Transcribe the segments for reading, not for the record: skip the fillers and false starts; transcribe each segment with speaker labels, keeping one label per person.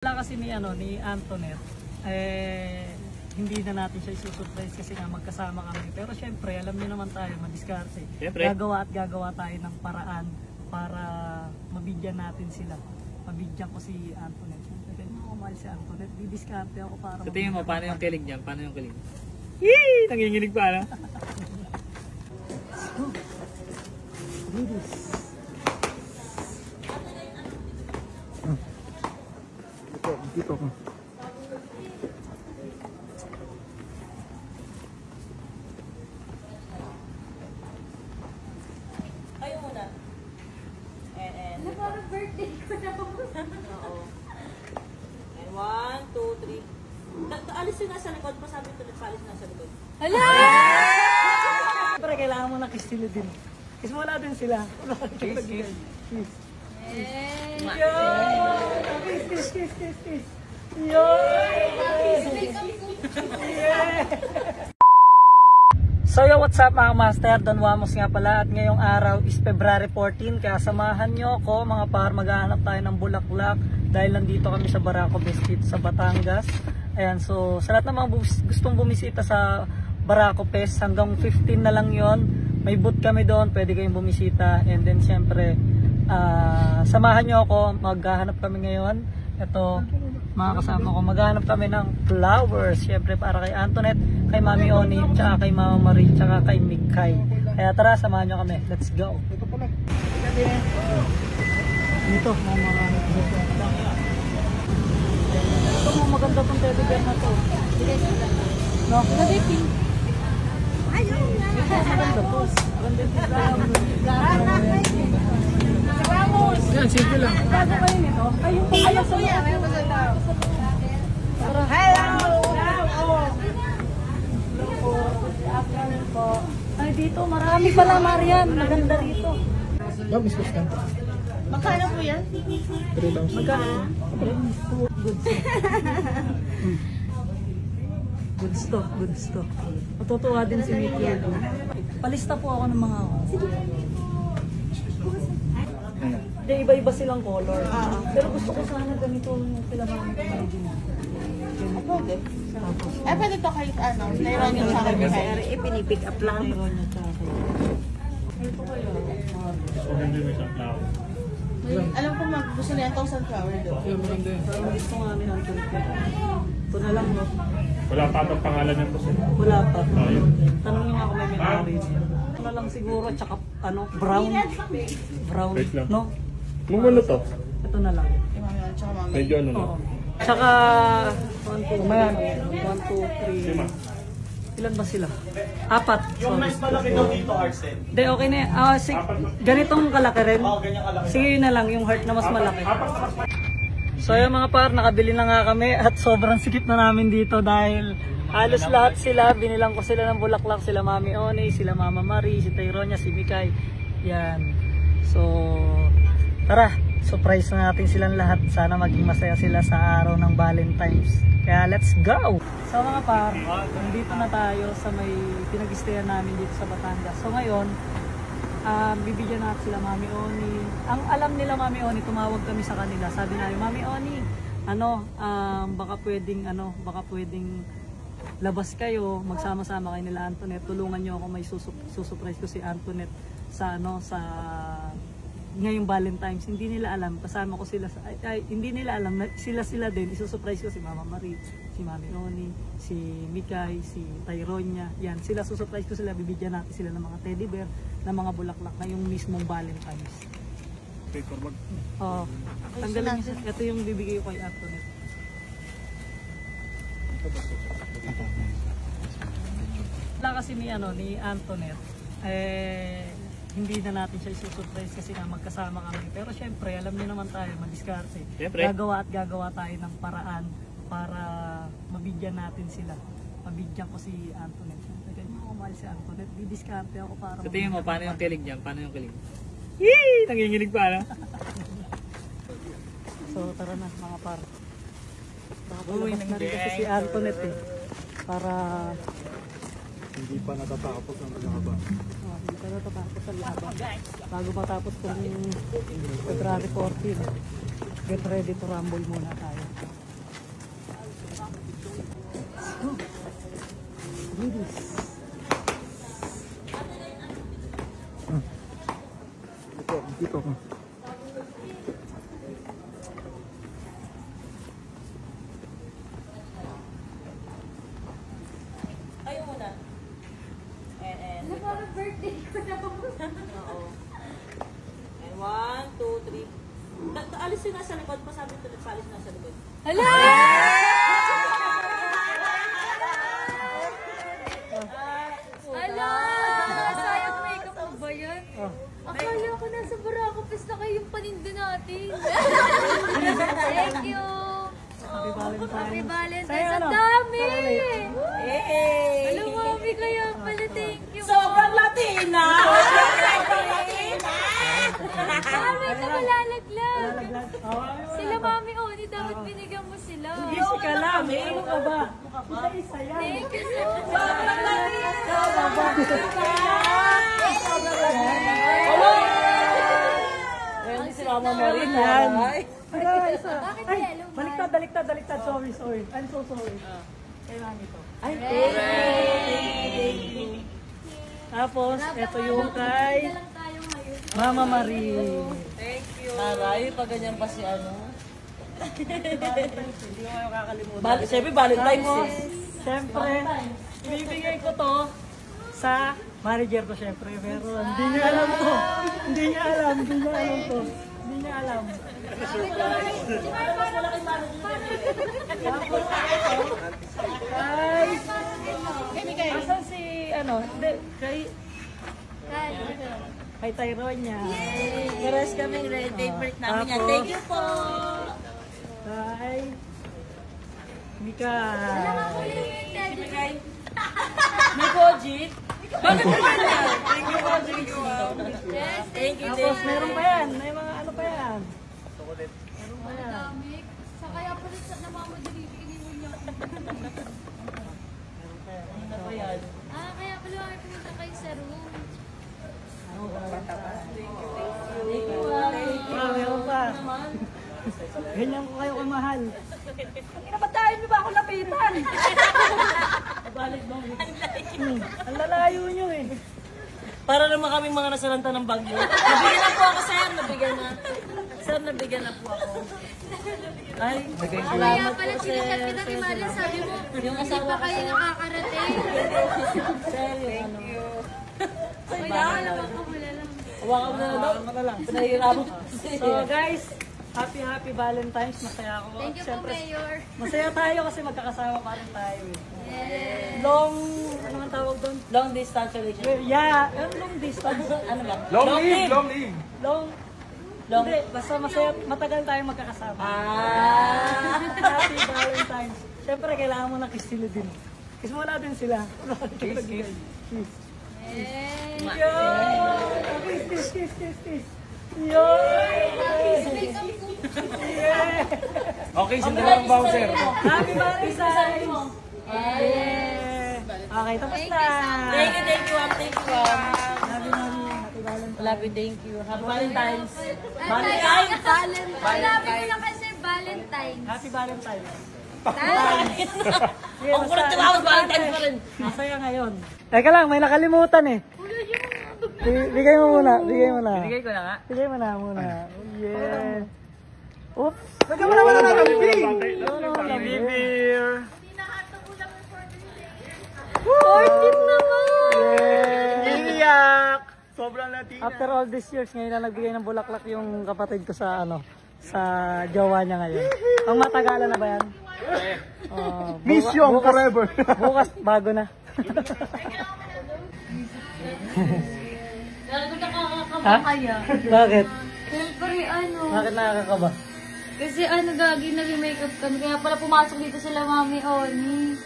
Speaker 1: Wala kasi ni Antoinette, hindi na natin siya isusurprise kasi nga magkasama kami. Pero syempre, alam niyo naman tayo, madiskarte. Gagawa tayo ng paraan para mabigyan natin sila. Mabigyan ko si Antoinette. Kasi mahal si Antoinette, didiskarte ako para...
Speaker 2: Sa tingin mo, paano yung kilig niyan? Paano yung kilig? Yee! Nanginginig pa, ano?
Speaker 1: Ladies.
Speaker 3: Dito ko.
Speaker 4: Kayo muna. And
Speaker 5: Parang birthday ko na.
Speaker 4: oo. And 1, 2, 3. Alis yun nasa likod. Pasabi ito nagpalis nasa likod.
Speaker 1: Hala! Siyempre, kailangan mo na kiss sila din. Kiss mo din sila. Kiss. Kiss. Kiss. So yo, what's up mga master? Don Wamos nga pala at ngayong araw is February 14. Kaya samahan nyo ako mga par, maghahanap tayo ng bulaklak dahil nandito kami sa Barako Fest sa Batangas. Ayan, so sa lahat ng mga gustong bumisita sa Barako Fest, hanggang 15 na lang yon. May booth kami doon, pwede kayong bumisita. And then syempre, samahan nyo ako, maghahanap kami ngayon. Ito, mga kasama ko, maghahanap kami ng flowers. Syempre para kay Antoinette, kay Mami Oni, tsaka kay Mama Marie, tsaka kay Mikay. Kaya tara, samahan nyo kami. Let's go. Dito, mga ito mo, maganda tong teddy bear na to. No?
Speaker 5: Ayaw nga.
Speaker 1: Maganda to. Maganda design.
Speaker 2: Yan, simple lang.
Speaker 1: Bago kayo nito? Ayaw po yan. Hello! Ay, dito marami pala, Marian. Maganda rito.
Speaker 3: Miskus ka.
Speaker 4: Magkano po yan?
Speaker 3: 3,000.
Speaker 1: Magkano? Goods to. Matutuwa din si Mickey. Palista po ako ng mga... Hindi, iba-iba silang color. Pero gusto ko sana ganito yung pinamamit ng original.
Speaker 4: Pwede. Pwede to kahit ano. Layron yung sa akin.
Speaker 1: Pinipick up lang. Layron yung sa akin. Ito kayo.
Speaker 4: Alam ko gusto niya 1,000 flower doon.
Speaker 2: Yan, maganda yun.
Speaker 1: Pero gusto nga ni Antoinette. Ito na lang, no?
Speaker 2: Wala pa ang pangalan niya po sila.
Speaker 1: Wala pa.
Speaker 2: Ayun.
Speaker 1: Tanong nyo nga kung may may-ari. Ito na lang siguro, tsaka brown. Brown,
Speaker 2: Wait lang.
Speaker 1: no?
Speaker 2: Nung ano to?
Speaker 1: Ito na lang.
Speaker 4: Yung mami at saka mami.
Speaker 2: Medyo ano na.
Speaker 1: Oo. Tsaka, 1, 2, 3.
Speaker 2: Lima.
Speaker 1: Ilan ba sila? 4.
Speaker 6: Yung mas malaki daw dito, Arsen.
Speaker 1: Hindi, okay na. Ganitong kalaki rin.
Speaker 6: Oo, ganyan kalaki.
Speaker 1: Sige, yun na lang. Yung heart na mas malaki. So yung mga par, nakabili na nga kami at sobrang sikip na namin dito dahil halos lahat sila, binilang ko sila ng bulaklak, sila Mami Oni, sila Mama Marie, si Tyronia, si Mikay. Yan. So, tara, surprise na natin silang lahat. Sana maging masaya sila sa araw ng Valentine's. Kaya let's go! So mga par, nandito na tayo sa may pinag-stayan namin dito sa Batangas. So ngayon, bibigyan natin sila Mami Oni. Ang alam nila Mami Oni, tumawag kami sa kanila. Sabi namin, Mami Oni, baka pwedeng labas kayo, magsama-sama kayo nila Antoinette. Tulungan niyo ako, may susurprise ko si Antoinette sa ngayong Valentine's. Hindi nila alam, kasama ko sila hindi nila alam na sila din, isusurprise ko si Mama Marie, si Mami Oni, si Mikay, si Tyronia. Yan, sila susurprise ko sila, bibigyan natin sila ng mga teddy bear, ng mga bulaklak na yung mismong Valentine's.
Speaker 2: Okay, forward.
Speaker 1: Oh, tanggalin niyo siya. Ito yung bibigay ko kay Antoinette. Wala kasi ni Antoinette, hindi na natin siya isusurprise kasi nga magkasama kami. Pero syempre, alam niyo naman tayo, madiskarte. Gagawa tayo ng paraan para mabigyan natin sila. Mabigyan ko si Antoinette. Kaya ako mahal si Antoinette, didiskarte ako para...
Speaker 2: Sa tingin mo, paano yung kilig niyan? Paano yung kilig? Yee! Nanginginig pa, ano?
Speaker 1: So tara na mga par. Nakapalabas na rin kasi si Antoinette para...
Speaker 3: Hindi pa natatapos ang laban.
Speaker 1: Hindi pa natatapos ang laban. Bago matapos kung February 14, get ready to rumble muna tayo.
Speaker 4: nasa likod, pasabi tuloy sa alis nasa likod.
Speaker 5: Hala! Hala! Sayang makeup mo ba yan? Akala ko nasa Barako Fest na kayo yung paninda natin. Thank you!
Speaker 1: Happy Valentine's.
Speaker 5: Happy Valentine's!
Speaker 1: Sa'yo,
Speaker 5: Ang
Speaker 1: ano?
Speaker 5: dami!
Speaker 4: Hey!
Speaker 5: Alam mo, mami, kaya pala thank you.
Speaker 4: Sobrang Latina! Sobrang Latina!
Speaker 5: Mami, ka malalaglag.
Speaker 1: Oh,
Speaker 5: Sila mami, Oni, dapat binigyan mo sila.
Speaker 1: easy ka lang. Ano ka ba? Isa yan.
Speaker 5: Thank you so much.
Speaker 4: Sobrang Latina!
Speaker 1: Hindi si Mama Marin yan. Ay, isa.
Speaker 5: Bakit
Speaker 1: Ay,
Speaker 5: yellow?
Speaker 1: baliktad. Sorry. I'm so sorry. Kay mami to.
Speaker 4: Ay,
Speaker 1: Tapos, ito yung kay
Speaker 5: Na lang tayo ngayon.
Speaker 1: Mama Marie.
Speaker 4: Taray, pag ganyan pa si ano.
Speaker 1: Hindi ko kayo kakalimutan.
Speaker 4: Siyempre, Valentine's
Speaker 1: Tapos,
Speaker 4: eh.
Speaker 1: siyempre, ibibigay ko to sa manager ko siyempre. Pero hindi niya alam to. Hindi niya alam to. Hindi niya alam. Ay, asan si, ano, hindi, kay Tyrone niya.
Speaker 4: Garas kami, favorite namin yan. Thank you po!
Speaker 1: Kay Mika.
Speaker 4: May Kojit? Bakit mo ba yan? Thank you, Kojit.
Speaker 5: Yes,
Speaker 4: Thank you,
Speaker 1: Tapos meron pa yan. May mga ano pa yan.
Speaker 5: dami. Sa kaya pala sa namamadali, iniwan niya ako.
Speaker 4: Ano pa yan?
Speaker 5: Kaya pala ay pumunta kayo sa room.
Speaker 4: Thank you, Wally.
Speaker 1: Meron pa. Ganyan ko kayo kamahal. Pinapatayin niyo ba ako lapitan?
Speaker 4: Balik mo.
Speaker 1: Ang lalayo niyo eh.
Speaker 4: Para naman kaming mga nasalanta ng bagyo. Nabigyan na po ako, sir. Nabigyan na po ako. Ay,
Speaker 5: Kaya
Speaker 4: salamat
Speaker 5: pala
Speaker 4: po,
Speaker 5: sinasabi
Speaker 4: sir.
Speaker 5: kita kay Mali, sabi mo,
Speaker 4: Yung
Speaker 5: hindi
Speaker 4: asawa
Speaker 5: pa
Speaker 4: ko,
Speaker 5: kayo
Speaker 4: sir.
Speaker 5: nakakarating.
Speaker 4: Sir, yung ano.
Speaker 5: Kaya alam ko wala lang.
Speaker 4: Hawakan mo na lang. Pinahirapan ko kasi.
Speaker 1: So guys, happy Valentine's. Masaya ako.
Speaker 5: Thank you po,
Speaker 1: Siyempre,
Speaker 5: Mayor.
Speaker 1: masaya tayo kasi magkakasama pa rin tayo eh.
Speaker 5: Yes.
Speaker 1: Long, ano man tawag doon?
Speaker 4: Long distance relationship.
Speaker 1: Yeah, long distance.
Speaker 4: Ano ba?
Speaker 3: Long live!
Speaker 4: Long.
Speaker 1: Hindi, basta masaya, matagal tayo magkakasama. Happy Valentine's. Siyempre, kailangan mo ng kiss sila din. Kiss mo natin sila. Kiss.
Speaker 5: Yes.
Speaker 1: Yo! Kiss. Yo! Yeah!
Speaker 3: Okay, sindalang bouncer.
Speaker 1: Happy Valentine's! Yeah! Okay, tapos na.
Speaker 4: Thank you, Ma'am. Thank you, Ma'am.
Speaker 1: Happy Valentine's.
Speaker 4: Love you, thank you. Happy Valentine's.
Speaker 5: Valentine's. Malapit mo lang kasi Valentine's.
Speaker 1: Happy Valentine's.
Speaker 4: Ang kulit na ako, Valentine's pa rin.
Speaker 1: Masaya ngayon. Teka lang, may nakalimutan eh. Bigay mo muna.
Speaker 2: Bigay ko na nga.
Speaker 1: Bigay mo na muna. Yeah. Oops.
Speaker 3: Bigyan mo naman na kami,
Speaker 1: Beer.
Speaker 5: Orchid naman.
Speaker 1: Yeah.
Speaker 3: Iyak! Sobrang Latina.
Speaker 1: After all these years, ngayon na nagbigay ng bulaklak yung kapatid ko sa sa jowa niya ngayon. Ang matagalan na ba yan?
Speaker 3: Mission forever.
Speaker 1: Bukas, bago na. Ha?
Speaker 5: Kaya.
Speaker 1: Bakit?
Speaker 5: Siyempre, ano.
Speaker 1: Bakit nakakakaba?
Speaker 5: Kasi gagi nag-makeup kami. Kaya pala pumasok dito sila Mami Oni.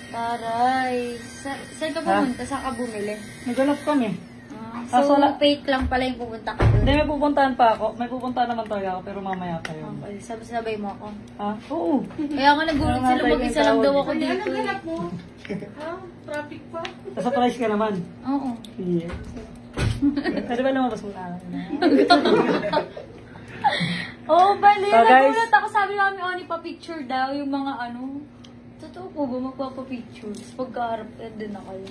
Speaker 5: Taray. Saan ka pumunta? Saan ka bumili?
Speaker 1: Naganap kami.
Speaker 5: So,
Speaker 1: wala.
Speaker 5: fake lang pala yung pupunta ka doon.
Speaker 1: Hindi, may pupuntahan pa ako. May pupuntahan naman talaga ako, pero mamaya pa yun.
Speaker 5: Okay, sabay mo ako.
Speaker 1: Ha? Oo.
Speaker 5: Kaya nga nagulat sila, mag-isa lang daw ako dito.
Speaker 1: Surprise ka naman.
Speaker 5: Oo.
Speaker 1: Yeah. Pwede ba lumabas mo na?
Speaker 5: Oh, bali.
Speaker 1: So, guys.
Speaker 5: Nagulat ako, sabi Mami Oni, pa-picture daw yung mga ano. Totoo po ba magpapa-picture? Pagkaharap din na kayo.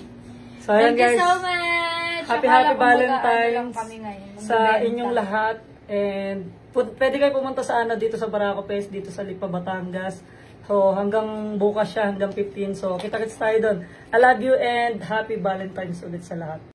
Speaker 1: So, ayan
Speaker 5: Thank you
Speaker 1: guys.
Speaker 5: so much.
Speaker 1: Happy
Speaker 5: Akala ko mag-aano lang
Speaker 1: Valentine's
Speaker 5: kami ngayon.
Speaker 1: sa
Speaker 5: Magbebenta.
Speaker 1: inyong lahat. And pwede kayo pumunta sa dito sa Barako Fest, dito sa Lipa, Batangas. So hanggang bukas siya, hanggang 15. So kita-kits tayo doon. I love you and happy Valentine's ulit sa lahat.